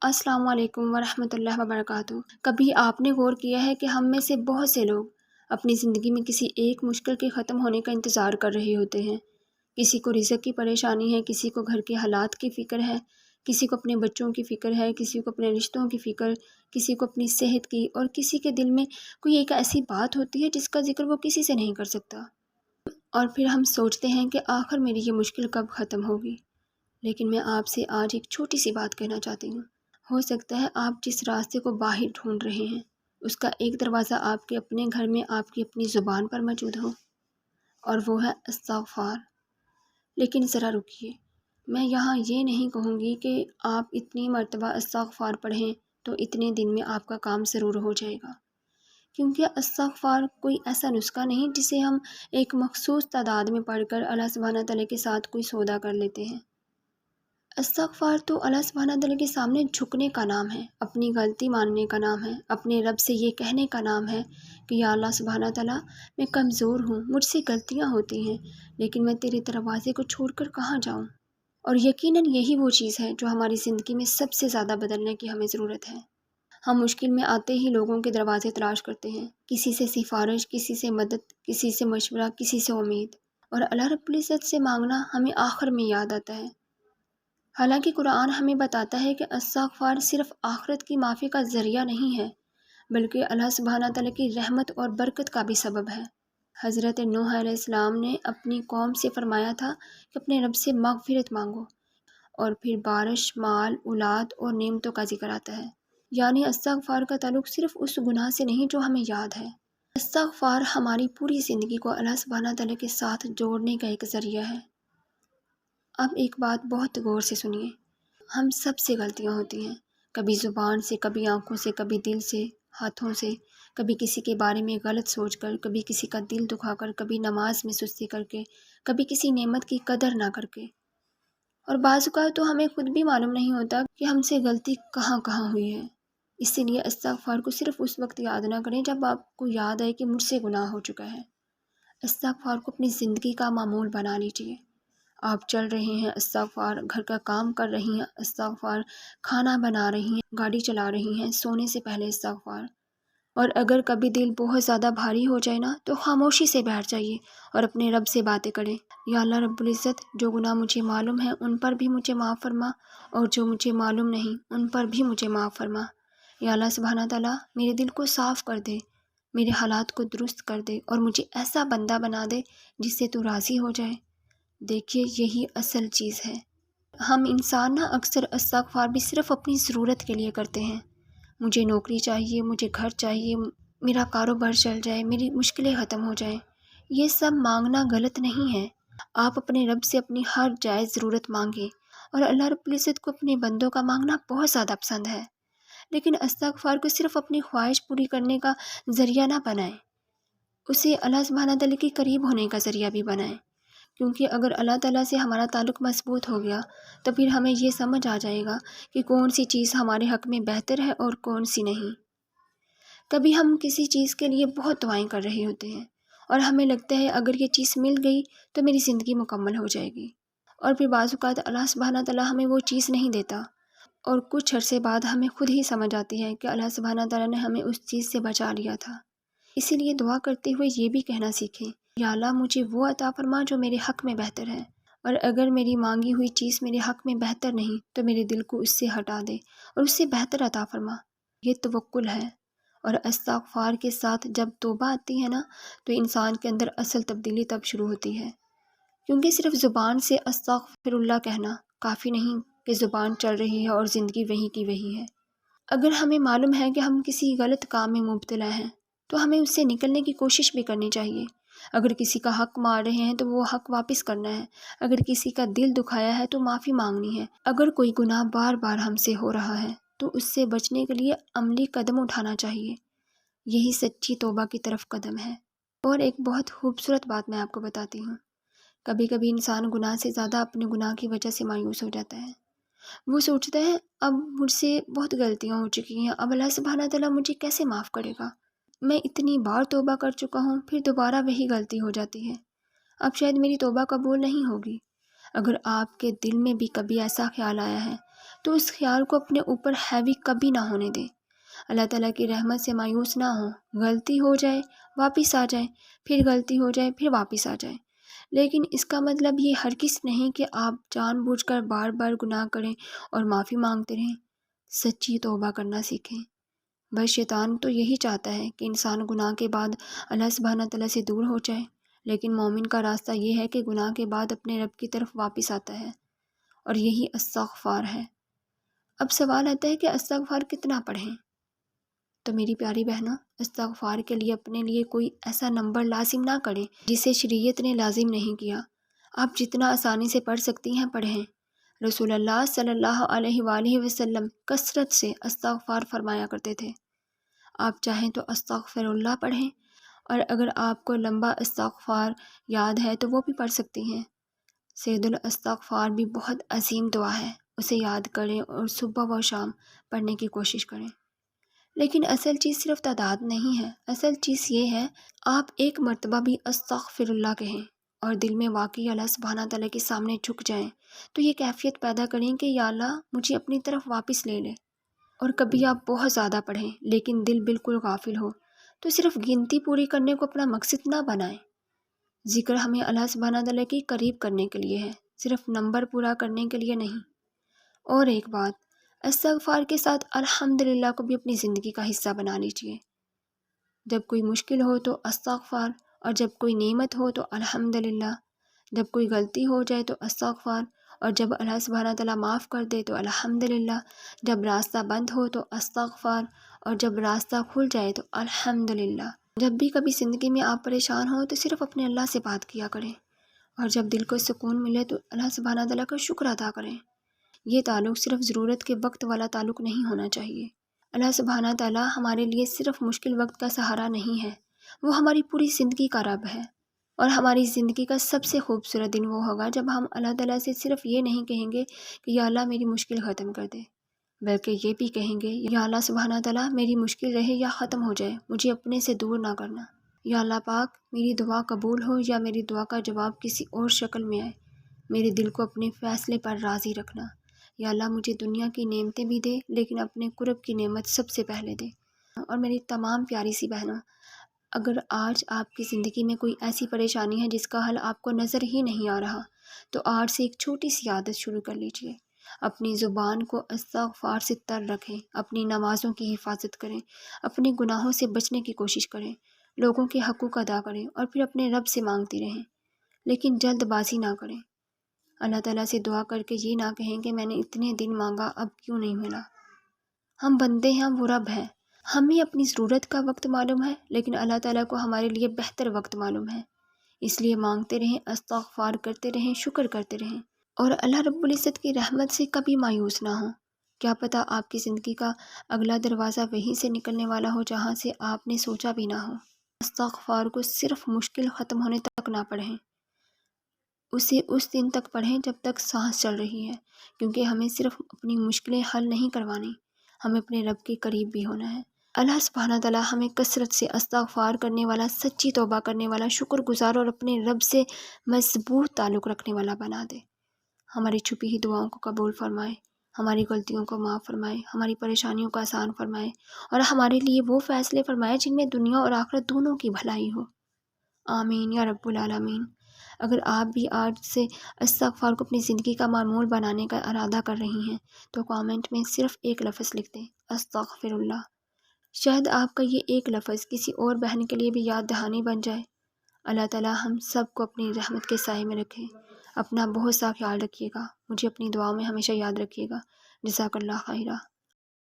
السلام علیکم ورحمۃ اللہ وبرکاتہ۔ کبھی آپ نے غور کیا ہے کہ ہم میں سے بہت سے لوگ اپنی زندگی میں کسی ایک مشکل کے ختم ہونے کا انتظار کر رہے ہوتے ہیں۔ کسی کو رزق کی پریشانی ہے، کسی کو گھر کے حالات کی فکر ہے، کسی کو اپنے بچوں کی فکر ہے، کسی کو اپنے رشتوں کی فکر، کسی کو اپنی صحت کی، اور کسی کے دل میں کوئی ایک ایسی بات ہوتی ہے جس کا ذکر وہ کسی سے نہیں کر سکتا۔ اور پھر ہم سوچتے ہیں کہ آخر میری یہ مشکل کب ختم ہوگی۔ لیکن میں آپ سے آج ایک چھوٹی سی بات کہنا چاہتی ہوں۔ ہو سکتا ہے آپ جس راستے کو باہر ڈھونڈ رہے ہیں اس کا ایک دروازہ آپ کے اپنے گھر میں آپ کی اپنی زبان پر موجود ہو، اور وہ ہے استغفار۔ لیکن ذرا رکیے، میں یہاں یہ نہیں کہوں گی کہ آپ اتنی مرتبہ استغفار پڑھیں تو اتنے دن میں آپ کا کام ضرور ہو جائے گا، کیونکہ استغفار کوئی ایسا نسخہ نہیں جسے ہم ایک مخصوص تعداد میں پڑھ کر اللہ سبحانہ تعالیٰ کے ساتھ کوئی سودا کر لیتے ہیں۔ استغفار تو اللہ سبحانہ تعالیٰ کے سامنے جھکنے کا نام ہے، اپنی غلطی ماننے کا نام ہے، اپنے رب سے یہ کہنے کا نام ہے کہ یا اللہ سبحانہ تعالیٰ، میں کمزور ہوں، مجھ سے غلطیاں ہوتی ہیں، لیکن میں تیرے دروازے کو چھوڑ کر کہاں جاؤں۔ اور یقیناً یہی وہ چیز ہے جو ہماری زندگی میں سب سے زیادہ بدلنے کی ہمیں ضرورت ہے۔ ہم مشکل میں آتے ہی لوگوں کے دروازے تلاش کرتے ہیں، کسی سے سفارش، کسی سے مدد، کسی سے مشورہ، کسی سے امید، اور اللہ رب العزت سے مانگنا ہمیں آخر میں یاد آتا ہے۔ حالانکہ قرآن ہمیں بتاتا ہے کہ استغفار صرف آخرت کی معافی کا ذریعہ نہیں ہے، بلکہ اللہ سبحانہ تعالیٰ کی رحمت اور برکت کا بھی سبب ہے۔ حضرت نوح علیہ السلام نے اپنی قوم سے فرمایا تھا کہ اپنے رب سے مغفرت مانگو، اور پھر بارش، مال، اولاد اور نعمتوں کا ذکر آتا ہے۔ یعنی استغفار کا تعلق صرف اس گناہ سے نہیں جو ہمیں یاد ہے۔ استغفار ہماری پوری زندگی کو اللہ سبحانہ تعالیٰ کے ساتھ جوڑنے کا ایک ذریعہ ہے۔ اب ایک بات بہت غور سے سنیے، ہم سب سے غلطیاں ہوتی ہیں، کبھی زبان سے، کبھی آنکھوں سے، کبھی دل سے، ہاتھوں سے، کبھی کسی کے بارے میں غلط سوچ کر، کبھی کسی کا دل دکھا کر، کبھی نماز میں سستی کر کے، کبھی کسی نعمت کی قدر نہ کر کے۔ اور بعض اوقات تو ہمیں خود بھی معلوم نہیں ہوتا کہ ہم سے غلطی کہاں کہاں ہوئی ہے۔ اسی لیے استغفار کو صرف اس وقت یاد نہ کریں جب آپ کو یاد آئے کہ مجھ سے گناہ ہو چکا ہے۔ استغفار کو اپنی زندگی کا معمول بنا لیجیے۔ آپ چل رہے ہیں، استغفار، گھر کا کام کر رہی ہیں، استغفار، کھانا بنا رہی ہیں، گاڑی چلا رہی ہیں، سونے سے پہلے استغفار۔ اور اگر کبھی دل بہت زیادہ بھاری ہو جائے نا تو خاموشی سے بیٹھ جائیے اور اپنے رب سے باتیں کریں۔ یا اللہ رب العزت، جو گناہ مجھے معلوم ہے ان پر بھی مجھے معاف فرما، اور جو مجھے معلوم نہیں ان پر بھی مجھے معاف فرما۔ یا اللہ سبحانہ تعالیٰ، میرے دل کو صاف کر دے، میرے حالات کو درست کر دے، اور مجھے ایسا بندہ بنا دے جس سے تو راضی ہو جائے۔ دیکھیے، یہی اصل چیز ہے۔ ہم انسان نا اکثر استغفار بھی صرف اپنی ضرورت کے لیے کرتے ہیں۔ مجھے نوکری چاہیے، مجھے گھر چاہیے، میرا کاروبار چل جائے، میری مشکلیں ختم ہو جائیں۔ یہ سب مانگنا غلط نہیں ہے۔ آپ اپنے رب سے اپنی ہر جائز ضرورت مانگیں، اور اللہ رب العزت کو اپنے بندوں کا مانگنا بہت زیادہ پسند ہے۔ لیکن استغفار کو صرف اپنی خواہش پوری کرنے کا ذریعہ نہ بنائیں، اسے اللہ سبحانہ تعالیٰ کے قریب ہونے کا ذریعہ بھی بنائیں، کیونکہ اگر اللہ تعالیٰ سے ہمارا تعلق مضبوط ہو گیا تو پھر ہمیں یہ سمجھ آ جائے گا کہ کون سی چیز ہمارے حق میں بہتر ہے اور کون سی نہیں۔ کبھی ہم کسی چیز کے لیے بہت دعائیں کر رہے ہوتے ہیں اور ہمیں لگتا ہے اگر یہ چیز مل گئی تو میری زندگی مکمل ہو جائے گی، اور پھر بعض اوقات اللہ سبحانہ تعالیٰ ہمیں وہ چیز نہیں دیتا، اور کچھ عرصے بعد ہمیں خود ہی سمجھ آتی ہے کہ اللہ سبحانہ تعالیٰ نے ہمیں اس چیز سے بچا لیا تھا۔ اسی لیے دعا کرتے ہوئے یہ بھی کہنا سیکھیں، یا اللہ مجھے وہ عطا فرما جو میرے حق میں بہتر ہے، اور اگر میری مانگی ہوئی چیز میرے حق میں بہتر نہیں تو میرے دل کو اس سے ہٹا دے اور اس سے بہتر عطا فرما۔ یہ توکل ہے۔ اور استغفار کے ساتھ جب توبہ آتی ہے نا تو انسان کے اندر اصل تبدیلی تب شروع ہوتی ہے، کیونکہ صرف زبان سے استغفر اللہ کہنا کافی نہیں کہ زبان چل رہی ہے اور زندگی وہی کی وہی ہے۔ اگر ہمیں معلوم ہے کہ ہم کسی غلط کام میں مبتلا ہیں تو ہمیں اس سے نکلنے کی کوشش بھی کرنی چاہیے۔ اگر کسی کا حق مار رہے ہیں تو وہ حق واپس کرنا ہے، اگر کسی کا دل دکھایا ہے تو معافی مانگنی ہے، اگر کوئی گناہ بار بار ہم سے ہو رہا ہے تو اس سے بچنے کے لیے عملی قدم اٹھانا چاہیے۔ یہی سچی توبہ کی طرف قدم ہے۔ اور ایک بہت خوبصورت بات میں آپ کو بتاتی ہوں، کبھی کبھی انسان گناہ سے زیادہ اپنے گناہ کی وجہ سے مایوس ہو جاتا ہے۔ وہ سوچتا ہے اب مجھ سے بہت غلطیاں ہو چکی ہیں، اب اللہ سبحانہ تعالیٰ مجھے کیسے معاف کرے گا؟ میں اتنی بار توبہ کر چکا ہوں، پھر دوبارہ وہی غلطی ہو جاتی ہے، اب شاید میری توبہ قبول نہیں ہوگی۔ اگر آپ کے دل میں بھی کبھی ایسا خیال آیا ہے تو اس خیال کو اپنے اوپر ہیوی کبھی نہ ہونے دیں۔ اللہ تعالیٰ کی رحمت سے مایوس نہ ہوں۔ غلطی ہو جائے واپس آ جائے، پھر غلطی ہو جائے پھر واپس آ جائے، لیکن اس کا مطلب یہ ہرگز نہیں کہ آپ جان بوجھ کر بار بار گناہ کریں اور معافی مانگتے رہیں۔ سچی توبہ کرنا سیکھیں۔ بس شیطان تو یہی چاہتا ہے کہ انسان گناہ کے بعد اللہ سبحانہ تعالیٰ سے دور ہو جائے، لیکن مومن کا راستہ یہ ہے کہ گناہ کے بعد اپنے رب کی طرف واپس آتا ہے، اور یہی استغفار ہے۔ اب سوال آتا ہے کہ استغفار کتنا پڑھیں؟ تو میری پیاری بہنوں، استغفار کے لیے اپنے لیے کوئی ایسا نمبر لازم نہ کریں جسے شریعت نے لازم نہیں کیا۔ آپ جتنا آسانی سے پڑھ سکتی ہیں پڑھیں۔ رسول اللہ صلی اللہ علیہ وآلہ وسلم کثرت سے استغفار فرمایا کرتے تھے۔ آپ چاہیں تو استغفر اللہ پڑھیں، اور اگر آپ کو لمبا استغفار یاد ہے تو وہ بھی پڑھ سکتی ہیں۔ سید الاستغفار بھی بہت عظیم دعا ہے، اسے یاد کریں اور صبح و شام پڑھنے کی کوشش کریں۔ لیکن اصل چیز صرف تعداد نہیں ہے، اصل چیز یہ ہے آپ ایک مرتبہ بھی استغفر اللہ کہیں اور دل میں واقعی اللہ سبحانہ تعالیٰ کے سامنے جھک جائیں، تو یہ کیفیت پیدا کریں کہ یا اللہ مجھے اپنی طرف واپس لے لے۔ اور کبھی آپ بہت زیادہ پڑھیں لیکن دل بالکل غافل ہو، تو صرف گنتی پوری کرنے کو اپنا مقصد نہ بنائیں۔ ذکر ہمیں اللہ سبحانہ تعالیٰ کے قریب کرنے کے لیے ہے، صرف نمبر پورا کرنے کے لیے نہیں۔ اور ایک بات، استغفار کے ساتھ الحمدللہ کو بھی اپنی زندگی کا حصہ بنا لیجیے۔ جب کوئی مشکل ہو تو استغفار، اور جب کوئی نعمت ہو تو الحمدللہ، جب کوئی غلطی ہو جائے تو استغفار، اور جب اللہ سبحانہ تعالیٰ معاف کر دے تو الحمدللہ، جب راستہ بند ہو تو استغفار، اور جب راستہ کھل جائے تو الحمدللہ۔ جب بھی کبھی زندگی میں آپ پریشان ہوں تو صرف اپنے اللہ سے بات کیا کریں، اور جب دل کو سکون ملے تو اللہ سبحانہ تعالیٰ کا شکر ادا کریں۔ یہ تعلق صرف ضرورت کے وقت والا تعلق نہیں ہونا چاہیے۔ اللہ سبحانہ تعالیٰ ہمارے لیے صرف مشکل وقت کا سہارا نہیں ہے، وہ ہماری پوری زندگی کا رب ہے۔ اور ہماری زندگی کا سب سے خوبصورت دن وہ ہوگا جب ہم اللہ تعالیٰ سے صرف یہ نہیں کہیں گے کہ یا اللہ میری مشکل ختم کر دے، بلکہ یہ بھی کہیں گے یا اللہ سبحانہ تعالیٰ میری مشکل رہے یا ختم ہو جائے، مجھے اپنے سے دور نہ کرنا۔ یا اللہ پاک میری دعا قبول ہو یا میری دعا کا جواب کسی اور شکل میں آئے، میرے دل کو اپنے فیصلے پر راضی رکھنا۔ یا اللہ مجھے دنیا کی نعمتیں بھی دے لیکن اپنے قرب کی نعمت سب سے پہلے دے۔ اور میری تمام پیاری سی بہنوں، اگر آج آپ کی زندگی میں کوئی ایسی پریشانی ہے جس کا حل آپ کو نظر ہی نہیں آ رہا، تو آج سے ایک چھوٹی سی عادت شروع کر لیجئے۔ اپنی زبان کو استغفار سے تر رکھیں، اپنی نمازوں کی حفاظت کریں، اپنے گناہوں سے بچنے کی کوشش کریں، لوگوں کے حقوق ادا کریں، اور پھر اپنے رب سے مانگتی رہیں، لیکن جلد بازی نہ کریں۔ اللہ تعالیٰ سے دعا کر کے یہ نہ کہیں کہ میں نے اتنے دن مانگا اب کیوں نہیں ملا۔ ہم بندے ہیں، وہ رب ہے، ہمیں اپنی ضرورت کا وقت معلوم ہے، لیکن اللہ تعالیٰ کو ہمارے لیے بہتر وقت معلوم ہے۔ اس لیے مانگتے رہیں، استغفار کرتے رہیں، شکر کرتے رہیں، اور اللہ رب العزت کی رحمت سے کبھی مایوس نہ ہوں۔ کیا پتہ آپ کی زندگی کا اگلا دروازہ وہیں سے نکلنے والا ہو جہاں سے آپ نے سوچا بھی نہ ہو۔ استغفار کو صرف مشکل ختم ہونے تک نہ پڑھیں، اسے اس دن تک پڑھیں جب تک سانس چل رہی ہے، کیونکہ ہمیں صرف اپنی مشکلیں حل نہیں کروانی، ہمیں اپنے رب کے قریب بھی ہونا ہے۔ اللہ سبحانہ تعالیٰ ہمیں کثرت سے استغفار کرنے والا، سچی توبہ کرنے والا، شکر گزار اور اپنے رب سے مضبوط تعلق رکھنے والا بنا دے۔ ہماری چھپی ہوئی دعاؤں کو قبول فرمائے، ہماری غلطیوں کو معاف فرمائے، ہماری پریشانیوں کو آسان فرمائے، اور ہمارے لیے وہ فیصلے فرمائے جن میں دنیا اور آخرت دونوں کی بھلائی ہو۔ آمین یا رب العالمین۔ اگر آپ بھی آج سے استغفار کو اپنی زندگی کا معمول بنانے کا ارادہ کر رہی ہیں تو کامنٹ میں صرف ایک لفظ لکھ دیں، استغفر اللہ۔ شاید آپ کا یہ ایک لفظ کسی اور بہن کے لیے بھی یاد دہانی بن جائے۔ اللہ تعالیٰ ہم سب کو اپنی رحمت کے سائے میں رکھے۔ اپنا بہت سا خیال رکھیے گا، مجھے اپنی دعاؤں میں ہمیشہ یاد رکھیے گا۔ جزاک اللہ خیرہ۔